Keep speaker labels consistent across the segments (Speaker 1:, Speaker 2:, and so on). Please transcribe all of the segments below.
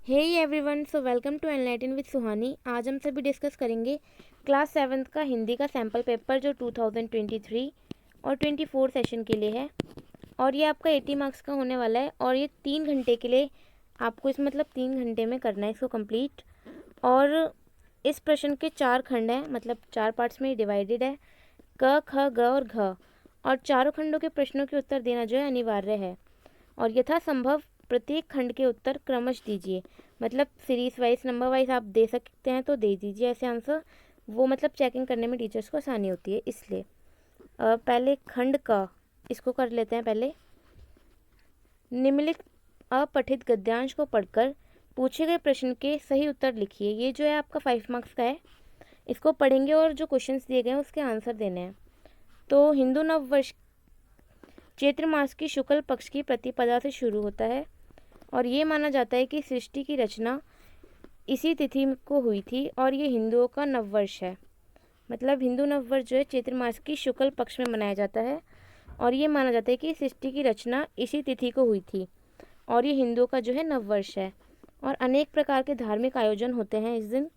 Speaker 1: Hey everyone, so welcome to enlighten with Suhani. आज हम सभी डिस्कस करेंगे क्लास 7th का हिंदी का सैम्पल पेपर जो 2023 और 24 सेशन के लिए है। और ये आपका 80 मार्क्स का होने वाला है और ये 3 घंटे के लिए आपको इस 3 घंटे में करना है इसको कंप्लीट। और इस प्रश्न के 4 खंड हैं, मतलब 4 पार्ट्स में डिवाइडेड है, क ख ग और घ। और चारों खंडों के प्रश्नों के उत्तर देना जो है अनिवार्य है और यथासंभव प्रत्येक खंड के उत्तर क्रमश दीजिए। मतलब सीरीज वाइज नंबर वाइज आप दे सकते हैं तो दे दीजिए ऐसे आंसर, वो मतलब चेकिंग करने में टीचर्स को आसानी होती है इसलिए। पहले खंड का इसको कर लेते हैं। पहले निम्नलिखित अपठित गद्यांश को पढ़कर पूछे गए प्रश्न के सही उत्तर लिखिए। ये जो है आपका 5 मार्क्स का है, इसको पढ़ेंगे और जो क्वेश्चंस दिए गए हैं उसके आंसर देने हैं। तो हिंदू नव वर्ष चैत्र मास की शुक्ल पक्ष की प्रतिपदा से शुरू होता है और ये माना जाता है कि सृष्टि की रचना इसी तिथि को हुई थी और ये हिंदुओं का नववर्ष है। मतलब हिंदू नववर्ष जो है चैत्र मास की शुक्ल पक्ष में मनाया जाता है और ये माना जाता है कि सृष्टि की रचना इसी तिथि को हुई थी और ये हिंदुओं का जो है नववर्ष है। और अनेक प्रकार के धार्मिक आयोजन होते हैं इस दिन।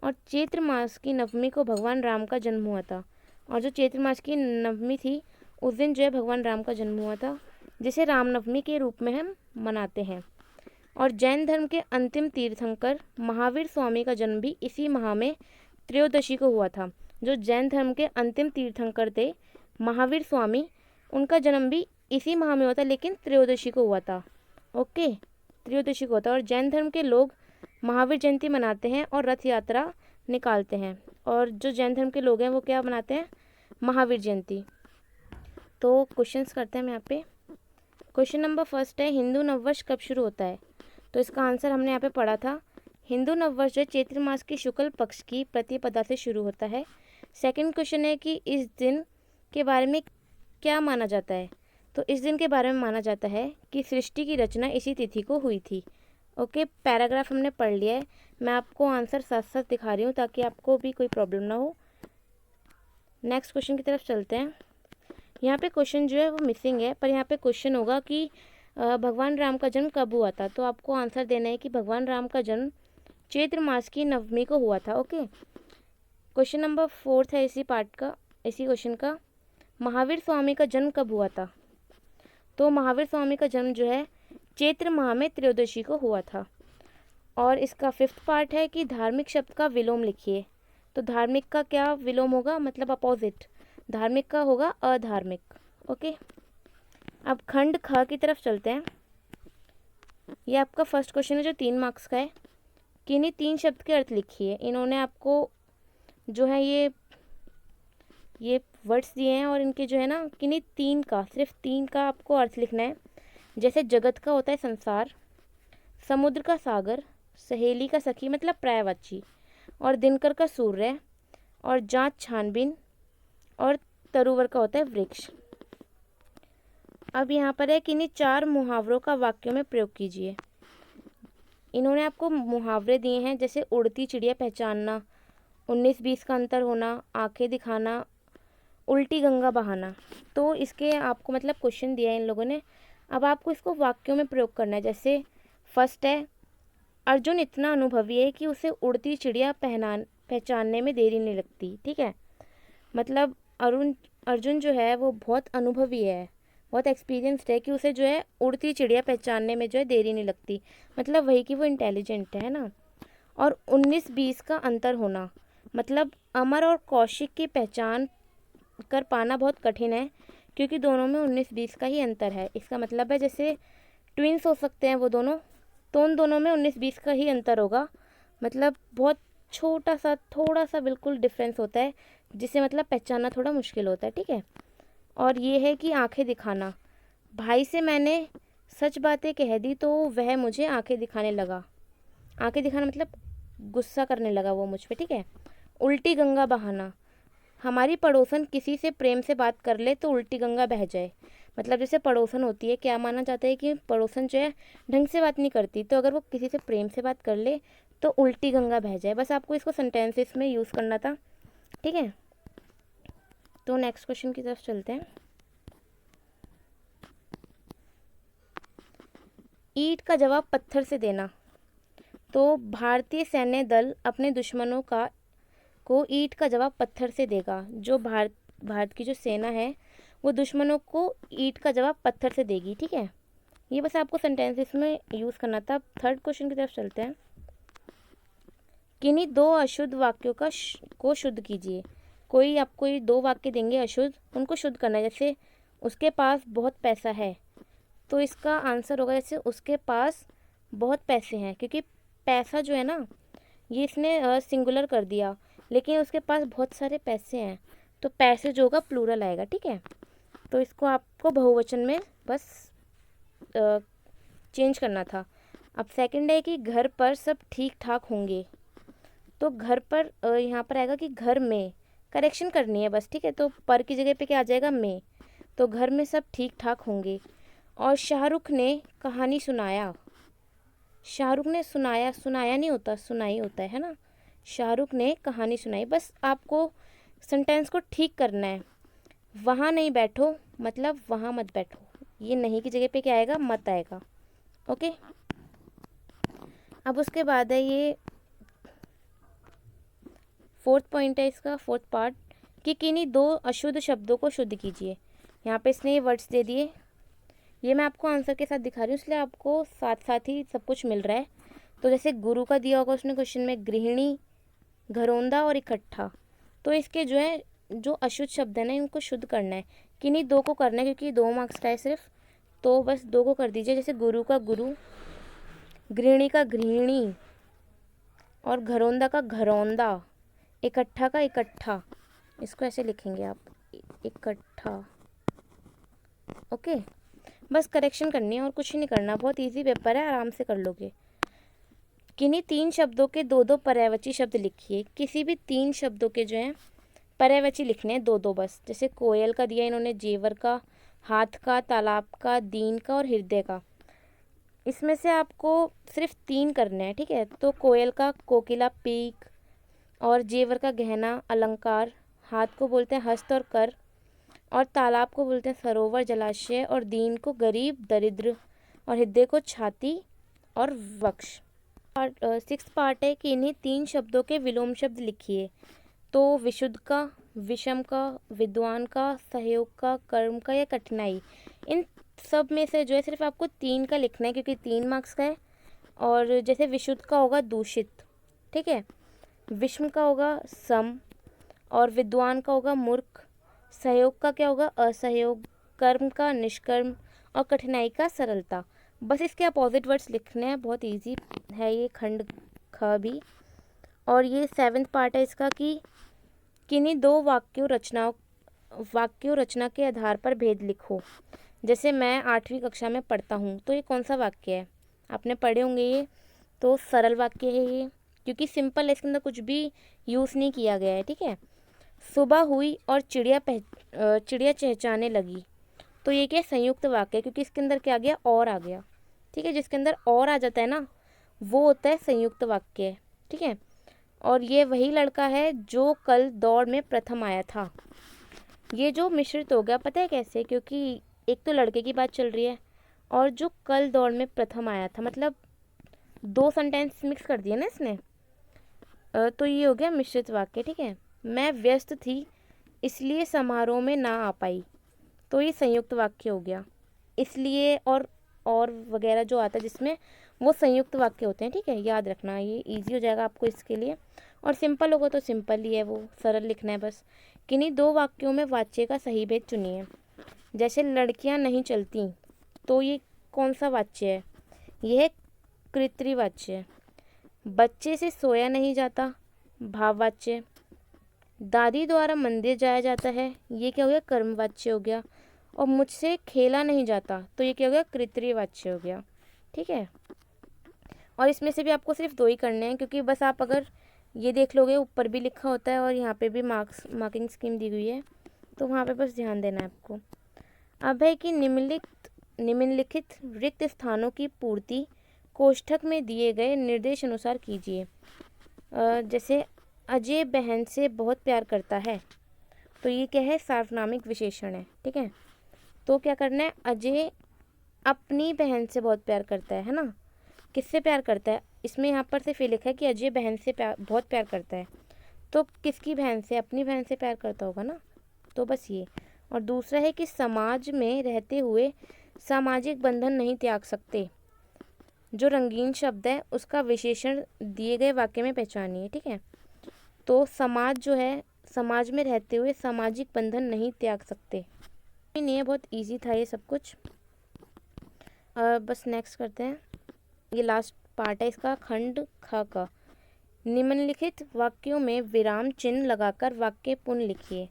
Speaker 1: और चैत्र मास की नवमी को भगवान राम का जन्म हुआ था और जो चैत्र मास की नवमी थी उस दिन जो है भगवान राम का जन्म हुआ था, जिसे रामनवमी के रूप में हम मनाते हैं। और जैन धर्म के अंतिम तीर्थंकर महावीर स्वामी का जन्म भी इसी माह में त्रयोदशी को हुआ था। जो जैन धर्म के अंतिम तीर्थंकर थे महावीर स्वामी, उनका जन्म भी इसी माह में हुआ था लेकिन त्रयोदशी को हुआ था। ओके, त्रयोदशी को होता है। और जैन धर्म के लोग महावीर जयंती मनाते हैं और रथ यात्रा निकालते हैं। और जो जैन धर्म के लोग हैं वो क्या मनाते हैं? महावीर जयंती। तो क्वेश्चंस करते हैं हम यहाँ पे। क्वेश्चन नंबर फर्स्ट है, हिंदू नववर्ष कब शुरू होता है? तो इसका आंसर हमने यहाँ पे पढ़ा था। हिंदू नववर्ष जो चैत्र मास की शुक्ल पक्ष की प्रतिपदा से शुरू होता है। सेकंड क्वेश्चन है कि इस दिन के बारे में क्या माना जाता है? तो इस दिन के बारे में माना जाता है कि सृष्टि की रचना इसी तिथि को हुई थी। ओके, पैराग्राफ हमने पढ़ लिया है, मैं आपको आंसर साथ साथ दिखा रही हूँ ताकि आपको भी कोई प्रॉब्लम ना हो। नेक्स्ट क्वेश्चन की तरफ चलते हैं। यहाँ पे क्वेश्चन जो है वो मिसिंग है, पर यहाँ पे क्वेश्चन होगा कि भगवान राम का जन्म कब हुआ था? तो आपको आंसर देना है कि भगवान राम का जन्म चैत्र मास की नवमी को हुआ था। ओके, क्वेश्चन नंबर फोर्थ है इसी पार्ट का, इसी क्वेश्चन का, महावीर स्वामी का जन्म कब हुआ था? तो महावीर स्वामी का जन्म जो है चैत्र माह में त्रयोदशी को हुआ था। और इसका फिफ्थ पार्ट है कि धार्मिक शब्द का विलोम लिखिए। तो धार्मिक का क्या विलोम होगा? मतलब अपोजिट, धार्मिक का होगा अधार्मिक। ओके, अब खंड ख की तरफ चलते हैं। ये आपका फर्स्ट क्वेश्चन है जो 3 मार्क्स का है। किन्हीं 3 शब्द के अर्थ लिखिए। इन्होंने आपको जो है ये वर्ड्स दिए हैं और इनके जो है ना किन्हीं 3 का, सिर्फ 3 का आपको अर्थ लिखना है। जैसे जगत का होता है संसार, समुद्र का सागर, सहेली का सखी मतलब पर्यायवाची, और दिनकर का सूर्य, और जांच छानबीन, और तरुवर का होता है वृक्ष। अब यहाँ पर है कि इन्हीं 4 मुहावरों का वाक्यों में प्रयोग कीजिए। इन्होंने आपको मुहावरे दिए हैं, जैसे उड़ती चिड़िया पहचानना, 19-20 का अंतर होना, आंखें दिखाना, उल्टी गंगा बहाना। तो इसके आपको मतलब क्वेश्चन दिया है इन लोगों ने। अब आपको इसको वाक्यों में प्रयोग करना है। जैसे फर्स्ट है, अर्जुन इतना अनुभवी है कि उसे उड़ती चिड़िया पहचानने में देरी नहीं लगती। ठीक है, मतलब अर्जुन जो है वो बहुत अनुभवी है, बहुत एक्सपीरियंस्ड है कि उसे जो है उड़ती चिड़िया पहचानने में जो है देरी नहीं लगती, मतलब वही कि वो इंटेलिजेंट है ना। और 19-20 का अंतर होना, मतलब अमर और कौशिक की पहचान कर पाना बहुत कठिन है क्योंकि दोनों में 19-20 का ही अंतर है। इसका मतलब है जैसे ट्विंस हो सकते हैं वो दोनों, तो उन दोनों में 19-20 का ही अंतर होगा, मतलब बहुत छोटा सा, थोड़ा सा बिल्कुल डिफरेंस होता है, जिसे मतलब पहचानना थोड़ा मुश्किल होता है। ठीक है, और ये है कि आंखें दिखाना, भाई से मैंने सच बातें कह दी तो वह मुझे आंखें दिखाने लगा। आंखें दिखाना मतलब गुस्सा करने लगा वो मुझ पे। ठीक है, उल्टी गंगा बहाना, हमारी पड़ोसन किसी से प्रेम से बात कर ले तो उल्टी गंगा बह जाए। मतलब जैसे पड़ोसन होती है, क्या माना जाता है कि पड़ोसन जो है ढंग से बात नहीं करती, तो अगर वो किसी से प्रेम से बात कर ले तो उल्टी गंगा बह जाए। बस आपको इसको सेंटेंसेस में यूज़ करना था। ठीक है, तो नेक्स्ट क्वेश्चन की तरफ चलते हैं। ईंट का जवाब पत्थर से देना। तो भारतीय सैन्य दल अपने दुश्मनों को ईंट का जवाब पत्थर से देगा। जो भारत की जो सेना है वो दुश्मनों को ईंट का जवाब पत्थर से देगी। ठीक है, ये बस आपको सेंटेंसेस में यूज़ करना था। थर्ड क्वेश्चन की तरफ चलते हैं। किन्हीं दो अशुद्ध वाक्यों को शुद्ध कीजिए। कोई आपको ये दो वाक्य देंगे अशुद्ध, उनको शुद्ध करना है। जैसे उसके पास बहुत पैसा है, तो इसका आंसर होगा जैसे उसके पास बहुत पैसे हैं, क्योंकि पैसा जो है ना ये इसने सिंगुलर कर दिया, लेकिन उसके पास बहुत सारे पैसे हैं, तो पैसे जो होगा प्लूरल आएगा। ठीक है, तो इसको आपको बहुवचन में बस चेंज करना था। अब सेकंड है कि घर पर सब ठीक ठाक होंगे, तो घर पर यहाँ पर आएगा कि घर में, करेक्शन करनी है बस। ठीक है, तो पर की जगह पे क्या आ जाएगा, में, तो घर में सब ठीक ठाक होंगे। और शाहरुख ने कहानी सुनाया। शाहरुख ने सुनाया, सुनाया नहीं होता, सुनाई होता है ना। शाहरुख ने कहानी सुनाई। बस आपको सेंटेंस को ठीक करना है। वहाँ नहीं बैठो मतलब वहाँ मत बैठो, ये नहीं की जगह पे क्या आएगा, मत आएगा। ओके, अब उसके बाद है ये फोर्थ पॉइंट है इसका, फोर्थ पार्ट, कि किन्हीं दो अशुद्ध शब्दों को शुद्ध कीजिए। यहाँ पे इसने ये वर्ड्स दे दिए, ये मैं आपको आंसर के साथ दिखा रही हूँ, इसलिए आपको साथ साथ ही सब कुछ मिल रहा है। तो जैसे गुरु का दिया होगा उसने क्वेश्चन में, गृहिणी, घरौंदा और इकट्ठा, तो इसके जो है जो अशुद्ध शब्द है ना इनको शुद्ध करना है। किन्हीं दो को करना है क्योंकि 2 मार्क्स का है सिर्फ, तो बस 2 को कर दीजिए। जैसे गुरु का गुरु, गृहिणी का गृहिणी, और घरौंदा का घरौंदा, इकट्ठा का इकट्ठा। इसको ऐसे लिखेंगे आप, इकट्ठा। ओके, बस करेक्शन करनी है और कुछ नहीं करना, बहुत इजी पेपर है, आराम से कर लोगे। किन्हीं 3 शब्दों के 2-2 पर्यायवाची शब्द लिखिए। किसी भी 3 शब्दों के जो हैं पर्यायवाची लिखने हैं 2-2 बस। जैसे कोयल का दिया इन्होंने, जेवर का, हाथ का, तालाब का, दीन का और हृदय का। इसमें से आपको सिर्फ 3 करने हैं। ठीक है, तो कोयल का कोकिला, पीक, और जेवर का गहना, अलंकार, हाथ को बोलते हैं हस्त और कर, और तालाब को बोलते हैं सरोवर, जलाशय, और दीन को गरीब, दरिद्र, और हृदय को छाती और वक्ष। सिक्स्थ पार्ट है कि इन्हीं 3 शब्दों के विलोम शब्द लिखिए। तो विशुद्ध का, विषम का, विद्वान का, सहयोग का, कर्म का या कठिनाई, इन सब में से जो है सिर्फ आपको 3 का लिखना है क्योंकि 3 मार्क्स का है। और जैसे विशुद्ध का होगा दूषित, ठीक है, विषम का होगा सम, और विद्वान का होगा मूर्ख, सहयोग का क्या होगा असहयोग, कर्म का निष्कर्म, और कठिनाई का सरलता। बस इसके अपोजिट वर्ड्स लिखने हैं, बहुत इजी है ये खंड ख भी। और ये 7th पार्ट है इसका कि किन्हीं 2 वाक्यों रचना के आधार पर भेद लिखो। जैसे मैं 8वीं कक्षा में पढ़ता हूँ, तो ये कौन सा वाक्य है, आपने पढ़े होंगे ये, तो सरल वाक्य है ये क्योंकि सिंपल है, इसके अंदर कुछ भी यूज़ नहीं किया गया है। ठीक है, सुबह हुई और चिड़िया चहचहाने लगी, तो ये क्या संयुक्त वाक्य है क्योंकि इसके अंदर क्या आ गया, और आ गया। ठीक है, जिसके अंदर और आ जाता है ना वो होता है संयुक्त वाक्य। ठीक है, और ये वही लड़का है जो कल दौड़ में प्रथम आया था। ये जो मिश्रित हो गया पता है कैसे, क्योंकि एक तो लड़के की बात चल रही है और जो कल दौड़ में प्रथम आया था, मतलब 2 सेंटेंस मिक्स कर दिए ना इसने, तो ये हो गया मिश्रित वाक्य। ठीक है, मैं व्यस्त थी इसलिए समारोह में ना आ पाई, तो ये संयुक्त वाक्य हो गया। इसलिए और वगैरह जो आता है जिसमें वो संयुक्त वाक्य होते हैं। ठीक है, याद रखना, ये इजी हो जाएगा आपको इसके लिए। और सिंपल होगा तो सिंपल ही है, वो सरल लिखना है बस। किन्हीं 2 वाक्यों में वाच्य का सही भेद चुनिए। जैसे लड़कियां नहीं चलती, तो ये कौन सा वाच्य है, ये है कृत्रिवाच्य है। बच्चे से सोया नहीं जाता, भाववाच्य। दादी द्वारा मंदिर जाया जाता है, ये क्या हो गया, कर्मवाच्य हो गया। और मुझसे खेला नहीं जाता, तो ये क्या हो गया, कृत्रिवाच्य हो गया। ठीक है, और इसमें से भी आपको सिर्फ 2 ही करने हैं क्योंकि बस आप अगर ये देख लोगे ऊपर भी लिखा होता है और यहाँ पे भी मार्किंग स्कीम दी हुई है, तो वहाँ पे बस ध्यान देना है आपको। अब है कि निम्नलिखित रिक्त स्थानों की पूर्ति कोष्ठक में दिए गए निर्देश अनुसार कीजिए। जैसे अजय बहन से बहुत प्यार करता है, तो ये क्या है, सार्वनामिक विशेषण है। ठीक है, तो क्या करना है, अजय अपनी बहन से बहुत प्यार करता है ना, किससे प्यार करता है? इसमें यहाँ पर सिर्फ ये लिखा है कि अजय बहन से बहुत प्यार करता है। तो किसकी बहन से? अपनी बहन से प्यार करता होगा ना, तो बस ये। और दूसरा है कि समाज में रहते हुए सामाजिक बंधन नहीं त्याग सकते। जो रंगीन शब्द है उसका विशेषण दिए गए वाक्य में पहचानिए, ठीक है। तो समाज जो है, समाज में रहते हुए सामाजिक बंधन नहीं त्याग सकते। नहीं है, बहुत इजी था ये सब कुछ। बस नेक्स्ट करते हैं। ये लास्ट पार्ट है इसका, खंड ख का। निम्नलिखित वाक्यों में विराम चिन्ह लगाकर वाक्य पुनः लिखिए।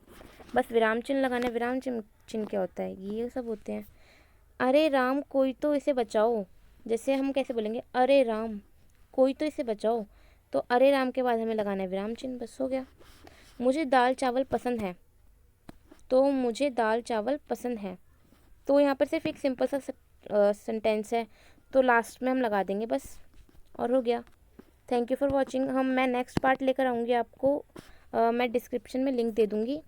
Speaker 1: बस विराम चिन्ह लगाना है। विराम चिन्ह क्या होता है? ये सब होते हैं। अरे राम कोई तो इसे बचाओ। जैसे हम कैसे बोलेंगे? अरे राम कोई तो इसे बचाओ। तो अरे राम के बाद हमें लगाना है विराम चिन्ह, बस हो गया। मुझे दाल चावल पसंद है। तो मुझे दाल चावल पसंद है। तो यहाँ पर सिर्फ एक सिंपल सा सेंटेंस है, तो लास्ट में हम लगा देंगे बस, और हो गया। Thank you for watching. मैं नेक्स्ट पार्ट लेकर आऊँगी आपको। मैं डिस्क्रिप्शन में लिंक दे दूँगी।